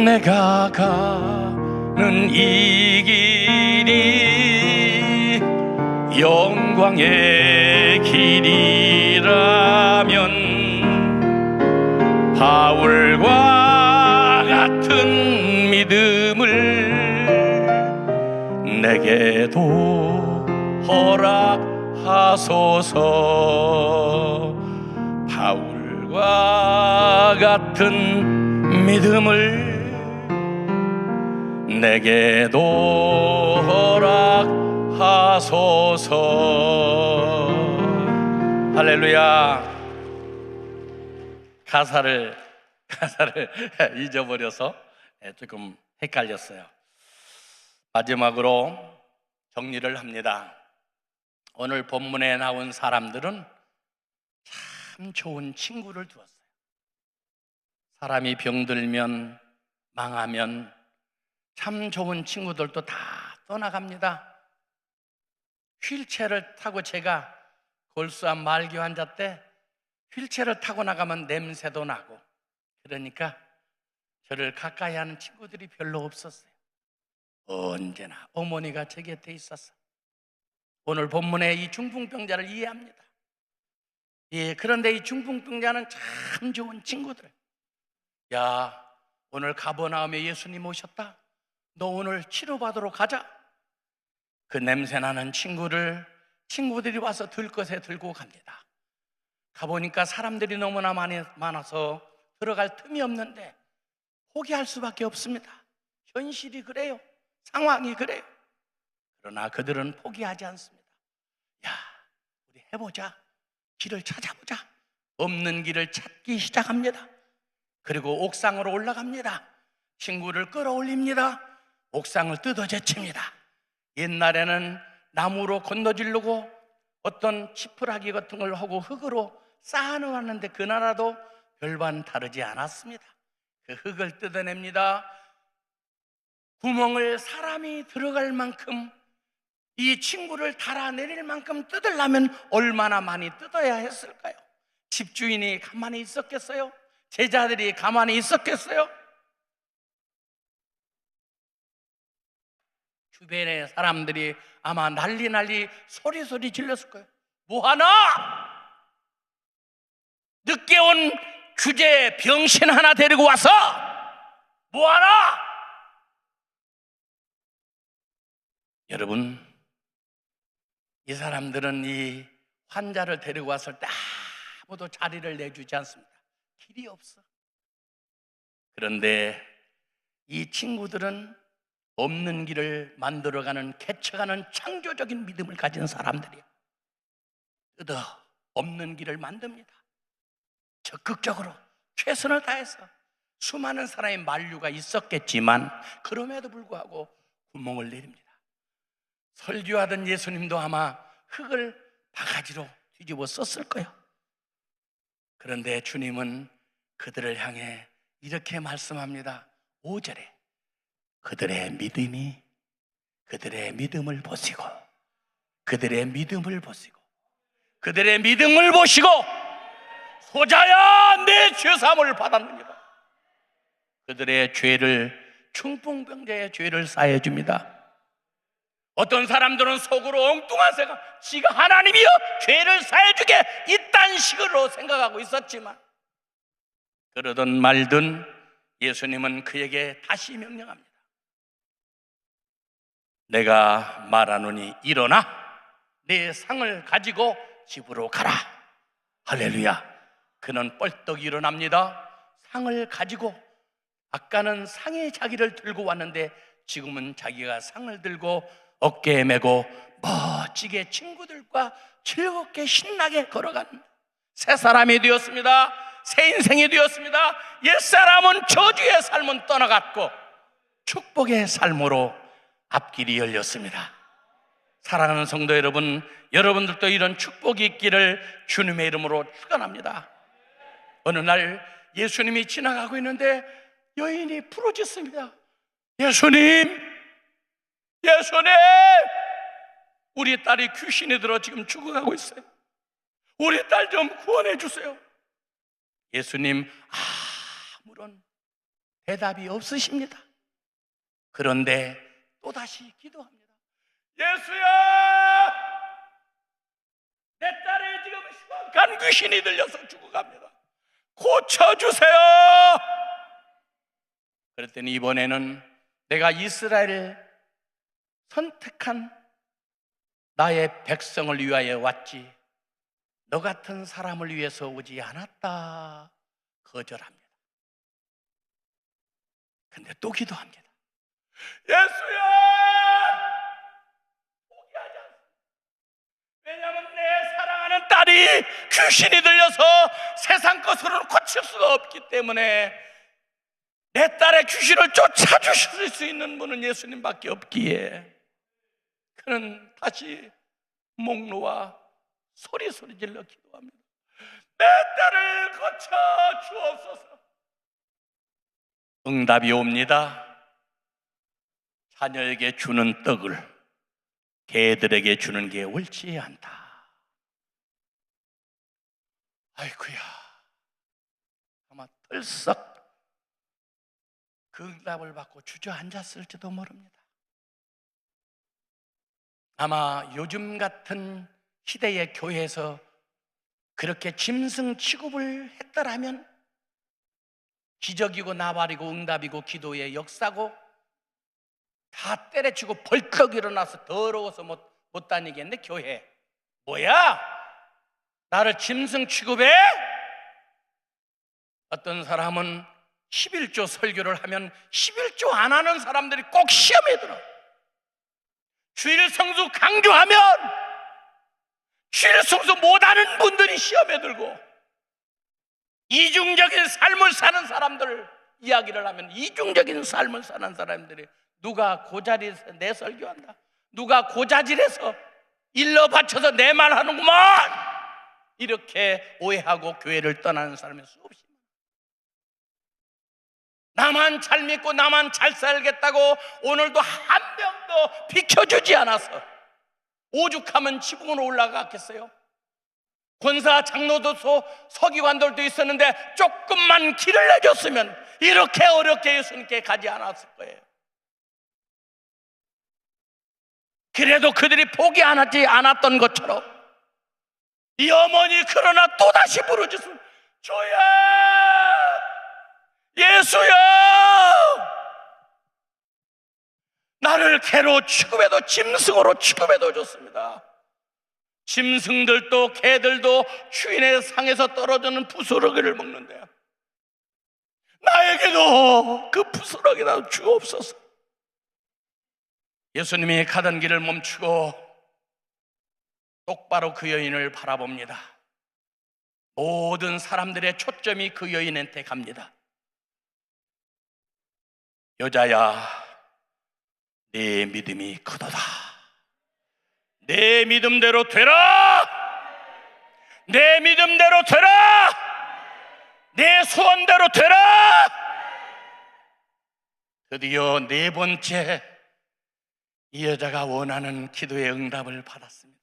내가 가는 이 길이 영광의 길이라면 바울과 같은 믿음을 내게도 허락하소서. 바울과 같은 믿음을 내게도 허락하소서. 할렐루야. 가사를 잊어버려서 조금 헷갈렸어요. 마지막으로 정리를 합니다. 오늘 본문에 나온 사람들은 참 좋은 친구를 두었어요. 사람이 병들면 망하면 참 좋은 친구들도 다 떠나갑니다. 휠체어를 타고 제가 골수암 말기 환자 때 휠체어를 타고 나가면 냄새도 나고 그러니까 저를 가까이 하는 친구들이 별로 없었어요. 언제나 어머니가 제 곁에 있었어. 오늘 본문의 이 중풍병자를 이해합니다. 예, 그런데 이 중풍병자는 참 좋은 친구들. 야, 오늘 가버나움에 예수님 오셨다. 너 오늘 치료받으러 가자. 그 냄새나는 친구들이 와서 들것에 들고 갑니다. 가보니까 사람들이 너무나 많아서 들어갈 틈이 없는데 포기할 수밖에 없습니다. 현실이 그래요. 상황이 그래요. 그러나 그들은 포기하지 않습니다. 야, 우리 해보자. 길을 찾아보자. 없는 길을 찾기 시작합니다. 그리고 옥상으로 올라갑니다. 친구를 끌어올립니다. 옥상을 뜯어 제칩니다. 옛날에는 나무로 건너지려고 어떤 지푸라기 같은 걸 하고 흙으로 쌓아놓았는데 그 나라도 별반 다르지 않았습니다. 그 흙을 뜯어냅니다. 구멍을 사람이 들어갈 만큼 이 친구를 달아내릴 만큼 뜯으려면 얼마나 많이 뜯어야 했을까요? 집주인이 가만히 있었겠어요? 제자들이 가만히 있었겠어요? 주변의 사람들이 아마 난리 소리 질렀을 거예요. 뭐하나? 늦게 온 규제 병신 하나 데리고 와서 뭐하나? 여러분, 이 사람들은 이 환자를 데리고 왔을 때 아무도 자리를 내주지 않습니다. 길이 없어. 그런데 이 친구들은 없는 길을 만들어가는 개척하는 창조적인 믿음을 가진 사람들이에요. 뜯어 없는 길을 만듭니다. 적극적으로 최선을 다해서. 수많은 사람의 만류가 있었겠지만 그럼에도 불구하고 구멍을 내립니다. 설교하던 예수님도 아마 흙을 바가지로 뒤집어 썼을 거예요. 그런데 주님은 그들을 향해 이렇게 말씀합니다. 5절에 그들의 믿음을 보시고 소자야 내 죄사함을 받았느니라. 그들의 죄를 중풍병자의 죄를 사해 줍니다. 어떤 사람들은 속으로 엉뚱한 생각, 지가 하나님이여 죄를 사해주게 이딴 식으로 생각하고 있었지만 그러든 말든 예수님은 그에게 다시 명령합니다. 내가 말하노니 일어나 내 상을 가지고 집으로 가라. 할렐루야. 그는 뻘떡 일어납니다. 상을 가지고, 아까는 상이 자기를 들고 왔는데 지금은 자기가 상을 들고 어깨에 메고 멋지게 친구들과 즐겁게 신나게 걸어가는 새 사람이 되었습니다. 새 인생이 되었습니다. 옛사람은 저주의 삶은 떠나갔고 축복의 삶으로 앞길이 열렸습니다. 사랑하는 성도 여러분, 여러분들도 이런 축복이 있기를 주님의 이름으로 축원합니다. 어느 날 예수님이 지나가고 있는데 여인이 부르짖습니다. 예수님, 예수님, 우리 딸이 귀신이 들어 지금 죽어가고 있어요. 우리 딸 좀 구원해 주세요. 예수님 아무런 대답이 없으십니다. 그런데 또다시 기도합니다. 예수야, 내 딸이 지금 심각한 귀신이 들려서 죽어갑니다. 고쳐주세요. 그랬더니 이번에는 내가 이스라엘을 선택한 나의 백성을 위하여 왔지 너 같은 사람을 위해서 오지 않았다 거절합니다. 근데 또 기도합니다. 예수야, 포기하지 않습니다. 왜냐하면 내 사랑하는 딸이 귀신이 들려서 세상 것으로는 고칠 수가 없기 때문에 내 딸의 귀신을 쫓아주실 수 있는 분은 예수님밖에 없기에 그는 다시 목 놓아 소리 질러 기도합니다. 내 딸을 고쳐 주옵소서. 응답이 옵니다. 자녀에게 주는 떡을 개들에게 주는 게 옳지 않다. 아이쿠야, 아마 털썩 그 응답을 받고 주저앉았을지도 모릅니다. 아마 요즘 같은 시대의 교회에서 그렇게 짐승 취급을 했더라면 기적이고 나발이고 응답이고 기도의 역사고 다 때려치고 벌떡 일어나서 더러워서 못 다니겠네. 교회 뭐야? 나를 짐승 취급해? 어떤 사람은 11조 설교를 하면 11조 안 하는 사람들이 꼭 시험에 들어. 주일 성수 강조하면 주일 성수 못하는 분들이 시험에 들고, 이중적인 삶을 사는 사람들 이야기를 하면 이중적인 삶을 사는 사람들이 누가 고자리에서 내 설교한다, 누가 고자질해서 일러 바쳐서 내 말 하는구만, 이렇게 오해하고 교회를 떠나는 사람이 수없이 나만 잘 믿고 나만 잘 살겠다고 오늘도 한 명도 비켜주지 않아서 오죽하면 지붕으로 올라갔겠어요. 권사 장로도 서기관들도 있었는데 조금만 길을 내줬으면 이렇게 어렵게 예수님께 가지 않았을 거예요. 그래도 그들이 포기 안 하지 않았던 것처럼 이 어머니 그러나 또다시 부르짖습니다. 주야, 예수야, 나를 개로 취급해도 짐승으로 취급해도 좋습니다. 짐승들도 개들도 주인의 상에서 떨어지는 부스러기를 먹는데요, 나에게도 그 부스러기라도 주옵소서. 예수님이 가던 길을 멈추고 똑바로 그 여인을 바라봅니다. 모든 사람들의 초점이 그 여인한테 갑니다. 여자야, 내 믿음이 크도다. 내 믿음대로 되라. 내 믿음대로 되라. 내 소원대로 되라. 드디어 네 번째 이 여자가 원하는 기도의 응답을 받았습니다.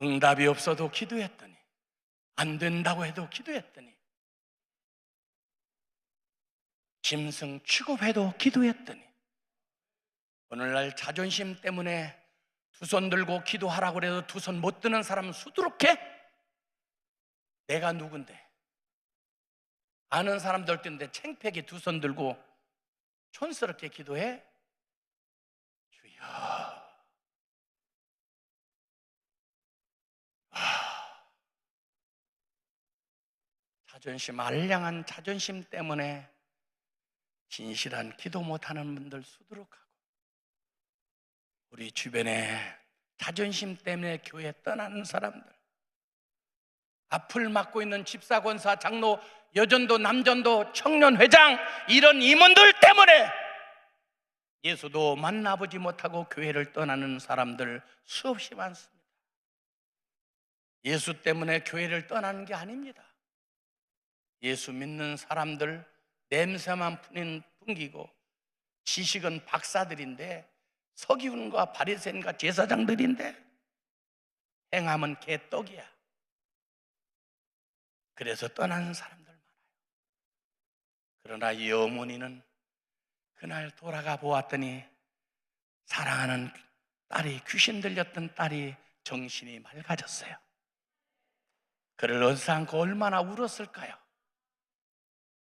응답이 없어도 기도했더니, 안 된다고 해도 기도했더니, 짐승 취급해도 기도했더니, 오늘날 자존심 때문에 두 손 들고 기도하라고 해도 두 손 못 드는 사람은 수두룩해? 내가 누군데? 아는 사람들 때문에 창피하게 두 손 들고 촌스럽게 기도해? 주여, 자존심, 알량한 자존심 때문에 진실한 기도 못하는 분들 수두룩하고, 우리 주변에 자존심 때문에 교회 떠나는 사람들, 앞을 맡고 있는 집사, 권사, 장로, 여전도, 남전도, 청년회장, 이런 임원들 때문에 예수도 만나보지 못하고 교회를 떠나는 사람들 수없이 많습니다. 예수 때문에 교회를 떠나는 게 아닙니다. 예수 믿는 사람들 냄새만 풍기고 지식은 박사들인데, 서기관과 바리새인과 제사장들인데 행함은 개떡이야. 그래서 떠나는 사람들 많아요. 그러나 이 어머니는 그날 돌아가 보았더니 사랑하는 딸이, 귀신 들렸던 딸이 정신이 맑아졌어요. 그를 얻어안고 얼마나 울었을까요?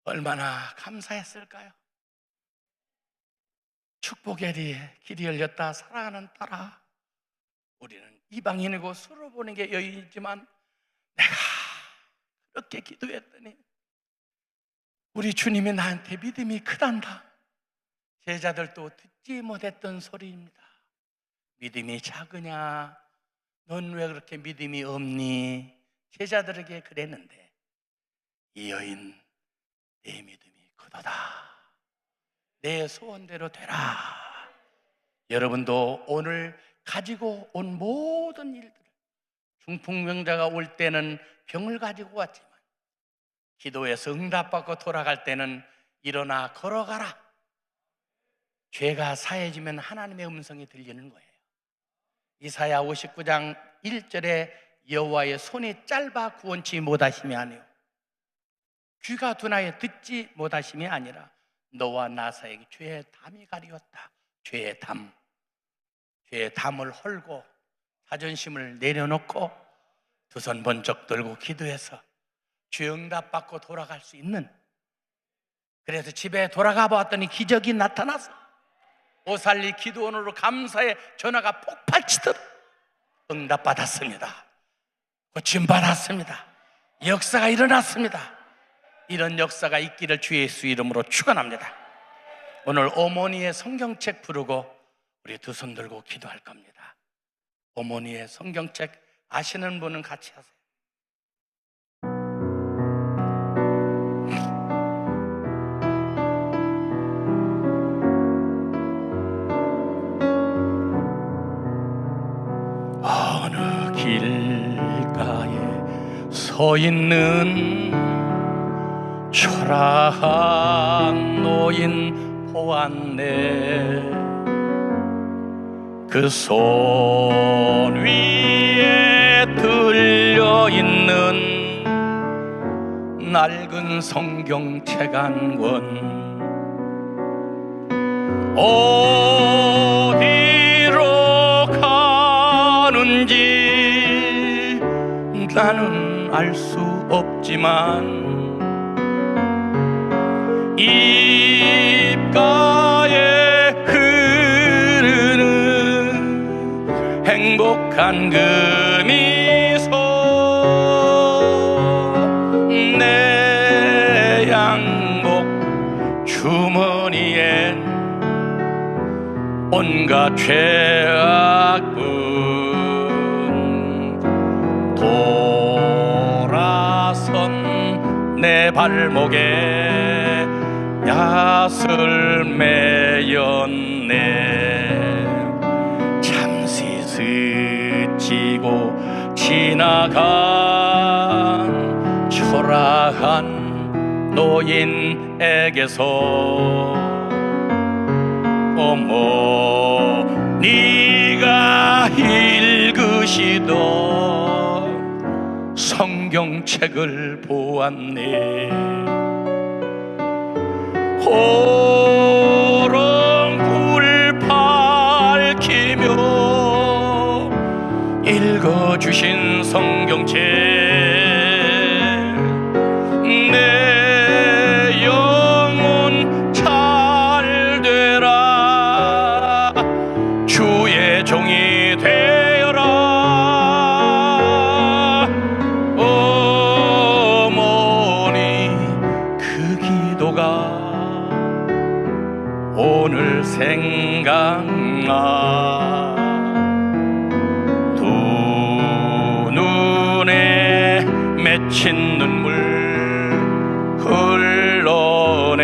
얼마나 감사했을까요? 축복의 길이 열렸다. 사랑하는 딸아, 우리는 이방인이고 서로 보는 게 여인이지만 내가 그렇게 기도했더니 우리 주님이 나한테 믿음이 크단다. 제자들도 듣지 못했던 소리입니다. 믿음이 작으냐? 넌 왜 그렇게 믿음이 없니? 제자들에게 그랬는데, 이 여인, 내 믿음이 크도다. 내 소원대로 되라. 여러분도 오늘 가지고 온 모든 일들, 중풍병자가 올 때는 병을 가지고 왔지만 기도해서 응답받고 돌아갈 때는 일어나 걸어가라. 죄가 사해지면 하나님의 음성이 들리는 거예요. 이사야 59장 1절에 여호와의 손이 짧아 구원치 못하심이 아니요, 귀가 둔하여 듣지 못하심이 아니라 너와 나 사이에 죄의 담이 가리웠다. 죄의 담, 죄의 담을 헐고 자존심을 내려놓고 두 손 번쩍 들고 기도해서 죄 응답받고 돌아갈 수 있는, 그래서 집에 돌아가 보았더니 기적이 나타났어. 오살리 기도원으로 감사의 전화가 폭발치듯 응답받았습니다. 고침받았습니다. 역사가 일어났습니다. 이런 역사가 있기를 주 예수 이름으로 축원합니다. 오늘 어머니의 성경책 부르고 우리 두 손 들고 기도할 겁니다. 어머니의 성경책 아시는 분은 같이 하세요. 어느 길가에 서 있는 초라한 노인 보았네. 그 손 위에 들려있는 낡은 성경책 한 권, 어디로 가는지 나는 알 수 없지만 입가에 흐르는 행복한 그 미소, 내 양복 주머니엔 온갖 죄악분, 돌아선 내 발목에 얏을 매였네. 잠시 스치고 지나간 초라한 노인에게서 어머, 네가 읽으시던 성경책을 보았네. 호롱불 밝히며 읽어주신 성경책, 내 영혼 잘 되라. 주의 종이 되어라. 어머니 생각나. 두 눈에 맺힌 눈물 흘러내리네.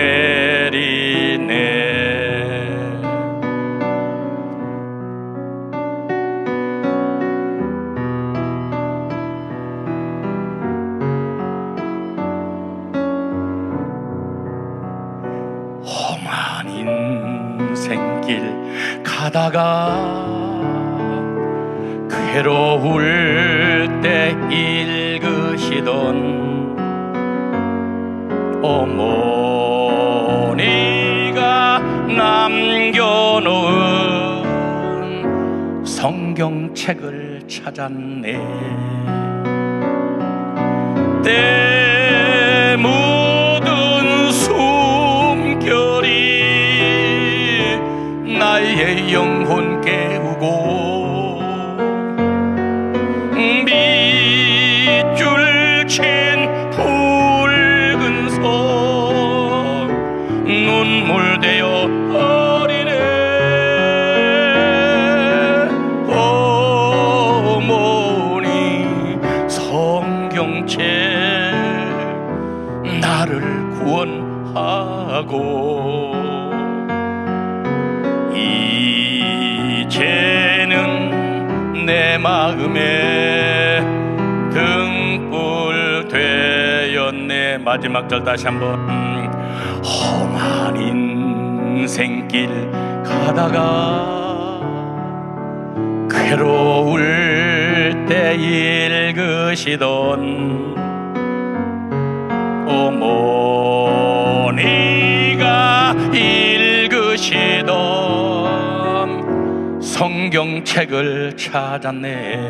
험한 인생길 가다가 괴로울 때 읽으시던 어머니가 남겨놓은 성경책을 찾았네. 때 묻은 숨결이 나의 영혼 깨우고 밑줄 친 붉은 성 눈물 되어 어리네. 어머니 성경책 나를 구원하고 이제는 내 마음에 등불 되었네. 마지막 절 다시 한번. 험한 인생길 가다가 괴로울 때 읽으시던 어머니가 읽으시던 성경책을 찾았네.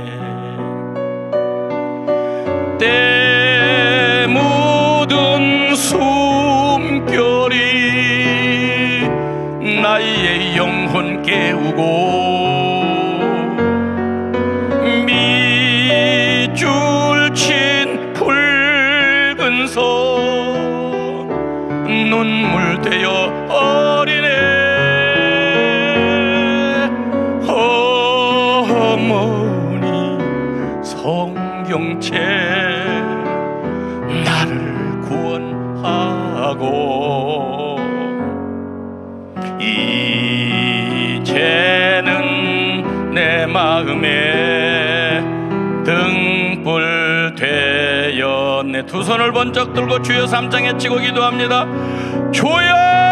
때 묻은 숨결이 나의 영혼 깨우고 밑줄 친 붉은 선 눈물 되어 어리네. 어머니 성경책 나를 구원하고 이제는 내 마음에 등불 되었네. 두 손을 번쩍 들고 주여 삼창에 치고 기도합니다. 주여